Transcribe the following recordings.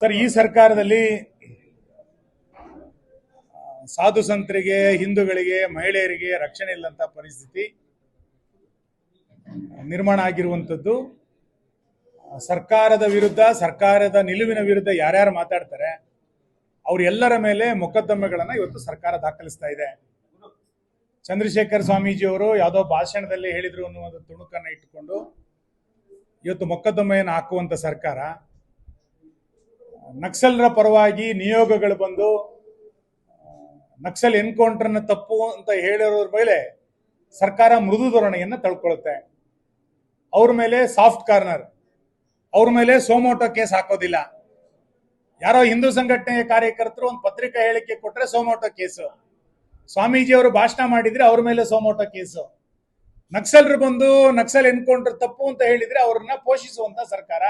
Sir, ಈ ಸರ್ಕಾರದಲ್ಲಿ ಸಾಧು ಸಂತರಿಗೆ, ಹಿಂದೂಗಳಿಗೆ, ಮಹಿಳೆಯರಿಗೆ ರಕ್ಷಣೆ ಇಲ್ಲಂತ ಪರಿಸ್ಥಿತಿ ನಿರ್ಮಾಣ ಆಗಿರುವಂತದ್ದು. ಸರ್ಕಾರದ ವಿರುದ್ಧ, ಸರ್ಕಾರದ ನಿಲುವಿನ ವಿರುದ್ಧ ಯಾರ್ಯಾರು ಮಾತಾಡ್ತಾರೆ ಅವರೆಲ್ಲರ ಮೇಲೆ ಮೊಕದ್ದಮೆಗಳನ್ನ ಇವತ್ತು ಸರ್ಕಾರ ದಾಖಲಿಸ್ತಾ ಇದೆ. ಚಂದ್ರಶೇಖರ್ ಸ್ವಾಮೀಜಿ ಅವರು ಯಾವುದೋ ಭಾಷಣದಲ್ಲಿ ಹೇಳಿದ್ರು ಅನ್ನುವ ತುಣುಕನ್ನ ಇಟ್ಟುಕೊಂಡು ಇವತ್ತು ಮೊಕದ್ದಮೆಯನ್ನು ಹಾಕುವಂತ ಸರ್ಕಾರ, ನಕ್ಸಲರ ಪರವಾಗಿ ನಿಯೋಗಗಳು ಬಂದು ನಕ್ಸಲ್ ಎನ್ಕೌಂಟರ್ನ ತಪ್ಪು ಅಂತ ಹೇಳಿರೋರ ಮೇಲೆ ಸರ್ಕಾರ ಮೃದು ಧೋರಣೆಯನ್ನ ತಳ್ಕೊಳ್ಳುತ್ತೆ. ಅವ್ರ ಮೇಲೆ ಸಾಫ್ಟ್ ಕಾರ್ನರ್, ಅವ್ರ ಮೇಲೆ ಸೋಮೋಟೋ ಕೇಸ್ ಹಾಕೋದಿಲ್ಲ. ಯಾರೋ ಹಿಂದೂ ಸಂಘಟನೆಯ ಕಾರ್ಯಕರ್ತರು ಒಂದು ಪತ್ರಿಕಾ ಹೇಳಿಕೆ ಕೊಟ್ರೆ ಸೋಮೋಟೋ ಕೇಸು, ಸ್ವಾಮೀಜಿ ಅವರು ಭಾಷಣ ಮಾಡಿದ್ರೆ ಅವ್ರ ಮೇಲೆ ಸೋಮೋಟೋ ಕೇಸು, ನಕ್ಸಲರು ಬಂದು ನಕ್ಸಲ್ ಎನ್ಕೌಂಟರ್ ತಪ್ಪು ಅಂತ ಹೇಳಿದ್ರೆ ಅವ್ರನ್ನ ಪೋಷಿಸುವಂತ ಸರ್ಕಾರ,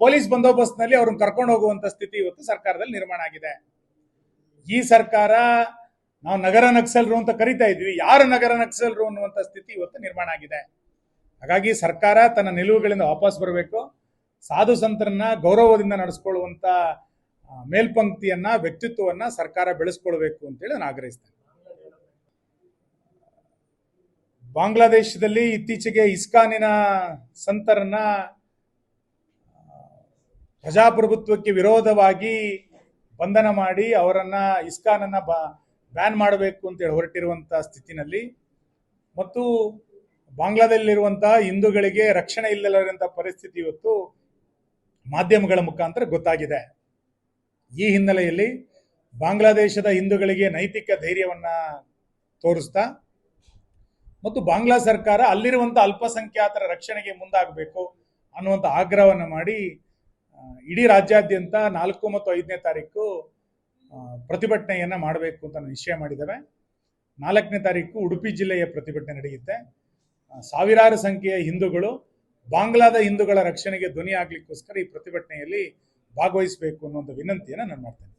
ಪೊಲೀಸ್ ಬಂದೋಬಸ್ತ್ ನಲ್ಲಿ ಅವ್ರನ್ನ ಕರ್ಕೊಂಡು ಹೋಗುವಂತ ಸ್ಥಿತಿ ಇವತ್ತು ಸರ್ಕಾರದಲ್ಲಿ ನಿರ್ಮಾಣ ಆಗಿದೆ. ಈ ಸರ್ಕಾರ ನಾವು ನಗರ ನಕ್ಸಲರು ಅಂತ ಕರಿತಾ ಇದ್ವಿ, ಯಾರು ನಗರ ನಕ್ಸಲರು ಅನ್ನುವಂತ ಸ್ಥಿತಿ ಇವತ್ತು ನಿರ್ಮಾಣ ಆಗಿದೆ. ಹಾಗಾಗಿ ಸರ್ಕಾರ ತನ್ನ ನಿಲುವುಗಳಿಂದ ವಾಪಸ್ ಬರಬೇಕು. ಸಾಧು ಸಂತರನ್ನ ಗೌರವದಿಂದ ನಡೆಸ್ಕೊಳ್ಳುವಂತ ಮೇಲ್ಪಂಕ್ತಿಯನ್ನ, ವ್ಯಕ್ತಿತ್ವವನ್ನ ಸರ್ಕಾರ ಬೆಳೆಸ್ಕೊಳ್ಬೇಕು ಅಂತೇಳಿ ನಾನು ಆಗ್ರಹಿಸ್ತೇನೆ. ಬಾಂಗ್ಲಾದೇಶದಲ್ಲಿ ಇತ್ತೀಚೆಗೆ ಇಸ್ಕಾನಿನ ಸಂತರನ್ನ ಪ್ರಜಾಪ್ರಭುತ್ವಕ್ಕೆ ವಿರೋಧವಾಗಿ ಬಂಧನ ಮಾಡಿ ಅವರನ್ನ ಇಸ್ಕಾನನ್ನ ಬ್ಯಾನ್ ಮಾಡಬೇಕು ಅಂತೇಳಿ ಹೊರಟಿರುವಂತಹ ಸ್ಥಿತಿನಲ್ಲಿ ಮತ್ತು ಬಾಂಗ್ಲಾದಲ್ಲಿರುವಂತಹ ಹಿಂದೂಗಳಿಗೆ ರಕ್ಷಣೆ ಇಲ್ಲದಂತಹ ಪರಿಸ್ಥಿತಿ ಇವತ್ತು ಮಾಧ್ಯಮಗಳ ಮುಖಾಂತರ ಗೊತ್ತಾಗಿದೆ. ಈ ಹಿನ್ನೆಲೆಯಲ್ಲಿ ಬಾಂಗ್ಲಾದೇಶದ ಹಿಂದೂಗಳಿಗೆ ನೈತಿಕ ಧೈರ್ಯವನ್ನ ತೋರಿಸ್ತಾ ಮತ್ತು ಬಾಂಗ್ಲಾ ಸರ್ಕಾರ ಅಲ್ಲಿರುವಂತ ಅಲ್ಪಸಂಖ್ಯಾತರ ರಕ್ಷಣೆಗೆ ಮುಂದಾಗಬೇಕು ಅನ್ನುವಂಥ ಆಗ್ರಹವನ್ನು ಮಾಡಿ ಇಡೀ ರಾಜ್ಯಾದ್ಯಂತ 4 ಮತ್ತು 5ನೇ ತಾರೀಕು ಪ್ರತಿಭಟನೆಯನ್ನ ಮಾಡಬೇಕು ಅಂತ ನಿಶ್ಚಯ ಮಾಡಿದ್ದೇವೆ. 4ನೇ ತಾರೀಕು ಉಡುಪಿ ಜಿಲ್ಲೆಯ ಪ್ರತಿಭಟನೆ ನಡೆಯುತ್ತೆ. ಸಾವಿರಾರು ಸಂಖ್ಯೆಯ ಹಿಂದೂಗಳು ಬಾಂಗ್ಲಾದ ಹಿಂದೂಗಳ ರಕ್ಷಣೆಗೆ ಧ್ವನಿ ಆಗ್ಲಿಕ್ಕೋಸ್ಕರ ಈ ಪ್ರತಿಭಟನೆಯಲ್ಲಿ ಭಾಗವಹಿಸಬೇಕು ಅನ್ನುವಂಥ ವಿನಂತಿಯನ್ನು ನಾನು ಮಾಡ್ತೇನೆ.